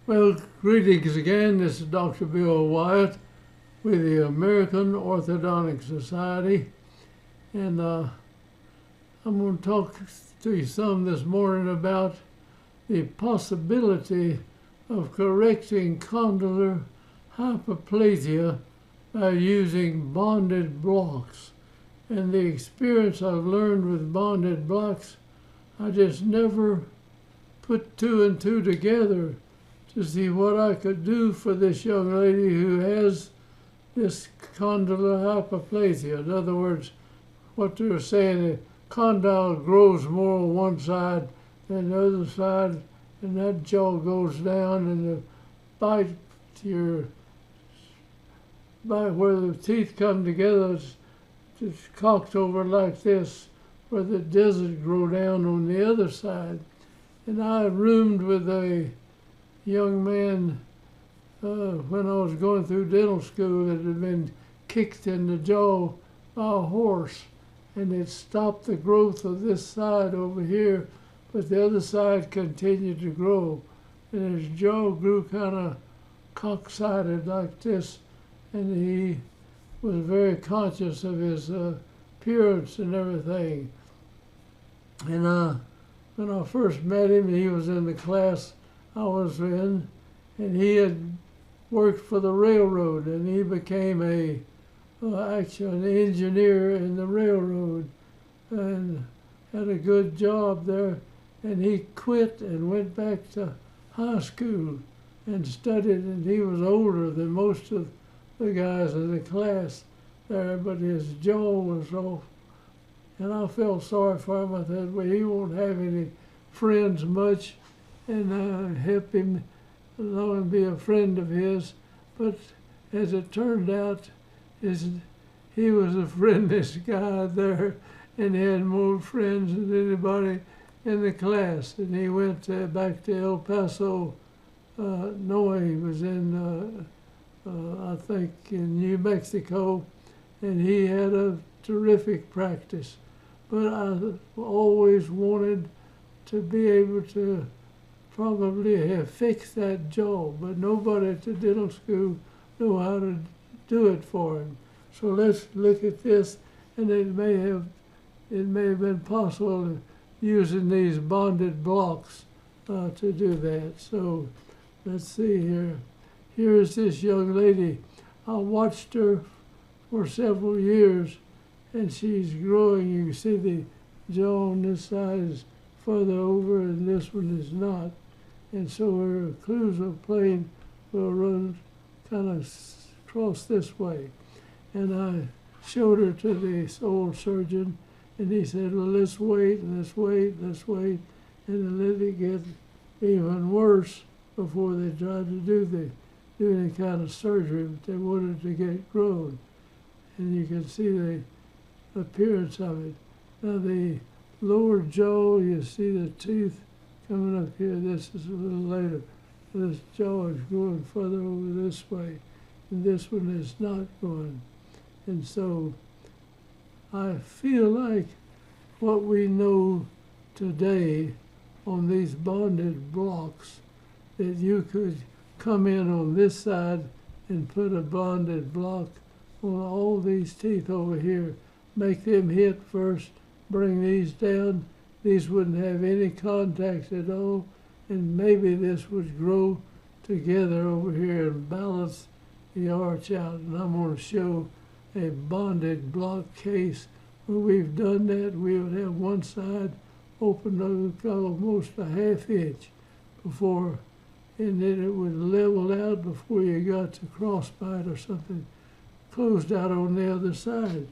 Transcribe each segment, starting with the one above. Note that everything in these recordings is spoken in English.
Well, greetings again. This is Dr. Bill Wyatt with the American Orthodontic Society. And I'm going to talk to you some this morning about the possibility of correcting condylar hyperplasia by using bonded blocks. And the experience I've learned with bonded blocks, I just never put two and two together to see what I could do for this young lady who has this condylar hyperplasia. In other words, what they're saying, the condyle grows more on one side than the other side, and that jaw goes down, and the bite where the teeth come together, it's cocked over like this, where the doesn't grow down on the other side. And I roomed with a young man when I was going through dental school that had been kicked in the jaw by a horse, and it stopped the growth of this side over here, but the other side continued to grow, and his jaw grew kind of cock-sided like this, and he was very conscious of his appearance and everything. And when I first met him, he was in the class I was in, and he had worked for the railroad, and he became actually an engineer in the railroad and had a good job there. And he quit and went back to high school and studied, and he was older than most of the guys in the class there, but his jaw was off. And I felt sorry for him. I thought, well, he won't have any friends much, and help him along and be a friend of his. But as it turned out, he was the friendliest guy there, and he had more friends than anybody in the class. And he went back to El Paso. No, he was in, I think, in New Mexico, and he had a terrific practice. But I always wanted to be able to probably have fixed that jaw, but nobody at the dental school knew how to do it for him. So let's look at this, and it may have been possible using these bonded blocks to do that. So let's see here. Here's this young lady. I watched her for several years, and she's growing. You can see the jaw on this side is further over, and this one is not. And so her occlusal plane will run kind of across this way. And I showed her to the old surgeon, and he said, well, let's wait, and and let it get even worse before they tried to do any kind of surgery, but they wanted to get grown. And you can see the appearance of it. Now the lower jaw, you see the teeth coming up here. This is a little later. This jaw is going further over this way, and this one is not going. And so I feel like what we know today on these bonded blocks, that you could come in on this side and put a bonded block on all these teeth over here, make them hit first, bring these down. These wouldn't have any contact at all, and maybe this would grow together over here and balance the arch out. And I'm going to show a bonded block case where we've done that. We would have one side open almost a ½ inch before, and then it would level out before you got to crossbite or something closed out on the other side.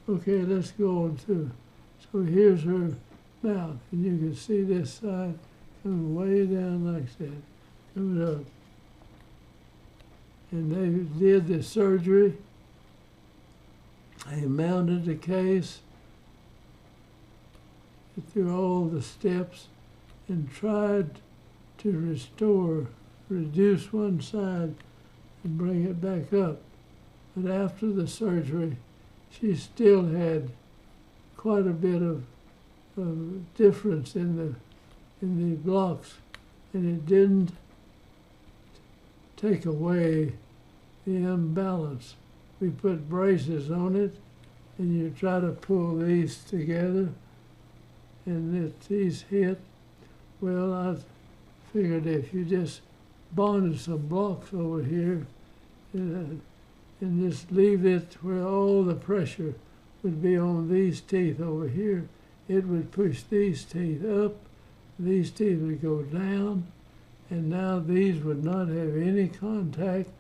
Okay, let's go on to. So here's her mouth, and you can see this side coming way down like that, coming up. And they did the surgery. They mounted the case through all the steps and tried to reduce one side and bring it back up. But after the surgery, she still had quite a bit of difference in the blocks, and it didn't take away the imbalance. We put braces on it, and you try to pull these together, and if these hit, well, I figured if you just bonded some blocks over here, and just leave it where all the pressure would be on these teeth over here, it would push these teeth up, these teeth would go down, and now these would not have any contact,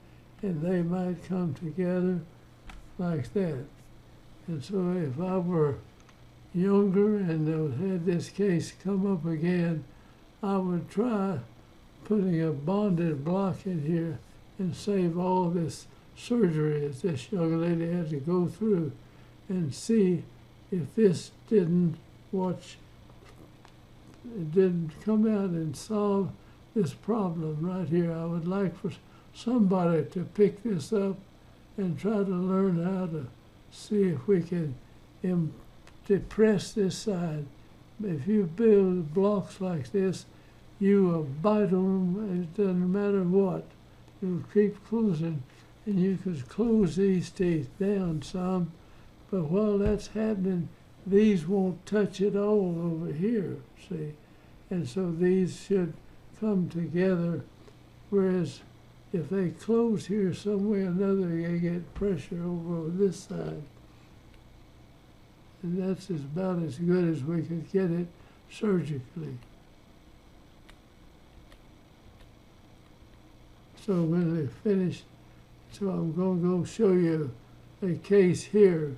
and they might come together like that. And so if I were younger and had this case come up again, I would try putting a bonded block in here and save all this surgery that this young lady had to go through, and see if this didn't come out and solve this problem right here. I would like for somebody to pick this up and try to learn how to see if we can depress this side. If you build blocks like this, you will bite on them, it doesn't matter what. It'll keep closing, and you could close these teeth down some, but while that's happening, these won't touch at all over here, see? And so these should come together, whereas if they close here some way or another, they get pressure over on this side. And that's about as good as we could get it surgically. So when they finish, so I'm going to go show you a case here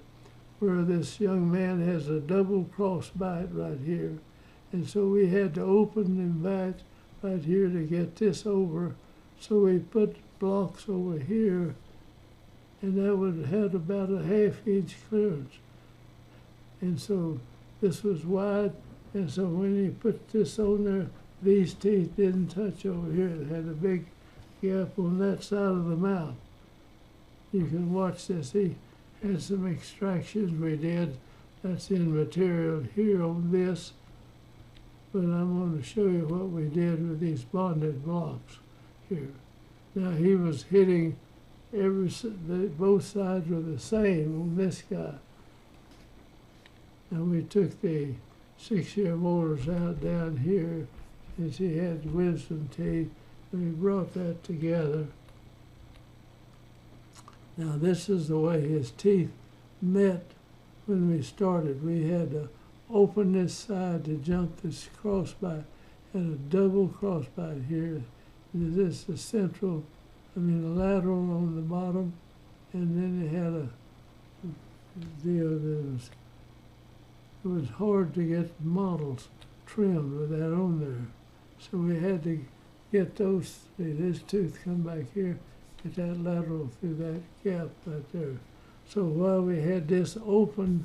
where this young man has a double crossbite right here. And so we had to open them back right here to get this over. So we put blocks over here, and that would have about a 1/2 inch clearance. And so this was wide, and so when you put this on there, these teeth didn't touch over here. They had a big gap on that side of the mouth. You can watch this. He had some extractions we did. That's in material here on this. But I'm going to show you what we did with these bonded blocks here. Now he was hitting both sides were the same on this guy. And we took the 6-year molars out down here, and he had wisdom teeth, and we brought that together. Now this is the way his teeth met when we started. We had to open this side to jump this crossbite, and a double crossbite here. And this is the central, the lateral on the bottom, and then it had a deal that it was hard to get models trimmed with that on there. So we had to get those, this tooth come back here, get that lateral through that gap right there. So while we had this open,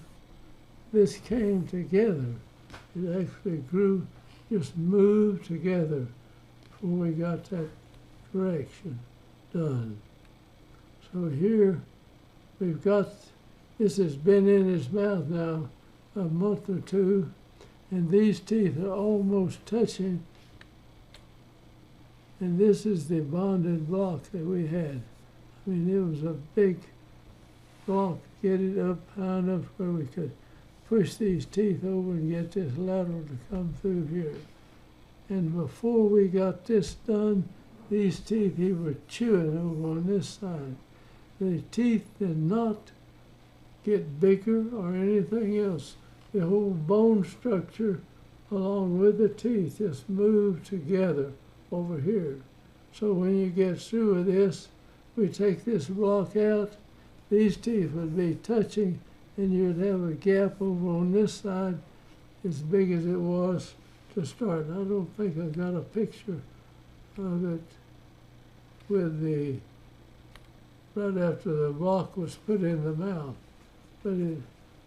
this came together. It actually grew, just moved together before we got that correction done. So here we've got, this has been in his mouth now a month or two, and these teeth are almost touching. And this is the bonded block that we had. It was a big block, get it up high enough where we could push these teeth over and get this lateral to come through here. And before we got this done, these teeth he was chewing over on this side. The teeth did not get bigger or anything else. The whole bone structure along with the teeth just moved together over here. So when you get through with this, we take this block out, these teeth would be touching, and you'd have a gap over on this side as big as it was to start. I don't think I got a picture of it with the, right after the block was put in the mouth. But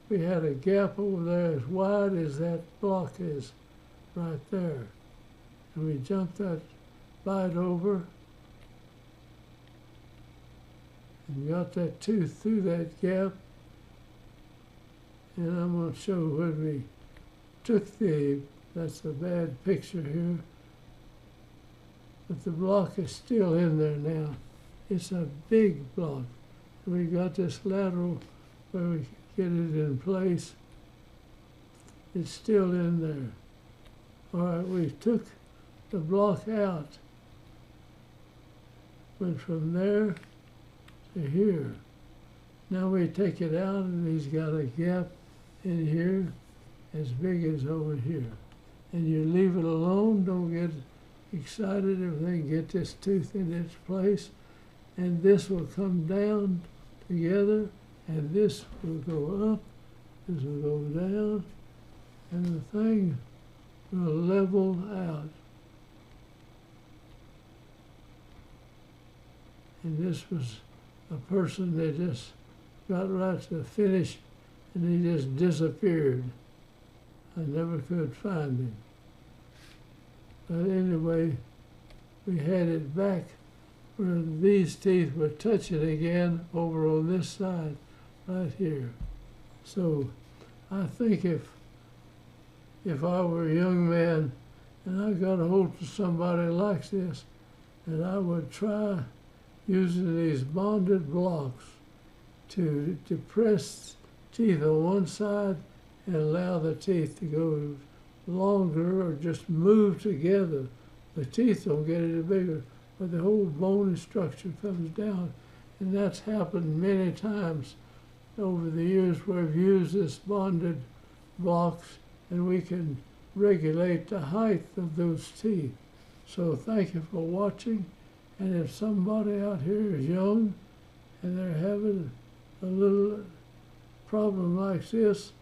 we had a gap over there as wide as that block is right there. And we jumped that bite over and got that tooth through that gap. And I'm going to show when we took the, that's a bad picture here. but the block is still in there now. It's a big block. We got this lateral where we get it in place. It's still in there. All right, we took the block out. Went from there to here. Now we take it out and he's got a gap in here as big as over here. And you leave it alone, don't get excited, everything, get this tooth in its place. And this will come down together, and this will go up, this will go down, and the thing will level out. And this was a person that just got right to the finish, and he just disappeared. I never could find him. But anyway, we had it back where these teeth were touching again over on this side, right here. So I think if I were a young man and I got a hold of somebody like this, that I would try using these bonded blocks to depress teeth on one side and allow the teeth to go longer or just move together. The teeth don't get any bigger, but the whole bony structure comes down. And that's happened many times over the years where we've used this bonded blocks, and we can regulate the height of those teeth. So thank you for watching. And if somebody out here is young and they're having a little problem like this,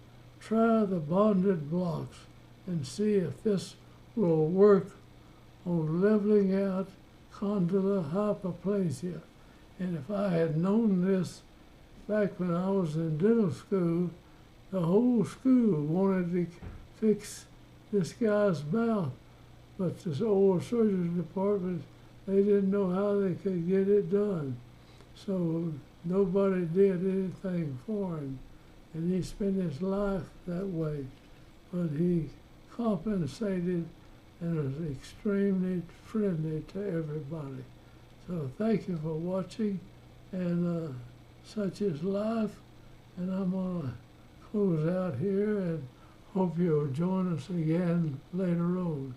try the bonded blocks and see if this will work on leveling out condylar hyperplasia. And if I had known this back when I was in dental school, the whole school wanted to fix this guy's mouth, but this oral surgery department, they didn't know how they could get it done. So nobody did anything for him. And he spent his life that way. But he compensated and was extremely friendly to everybody. So thank you for watching, and such is life. And I'm going to close out here and hope you'll join us again later on.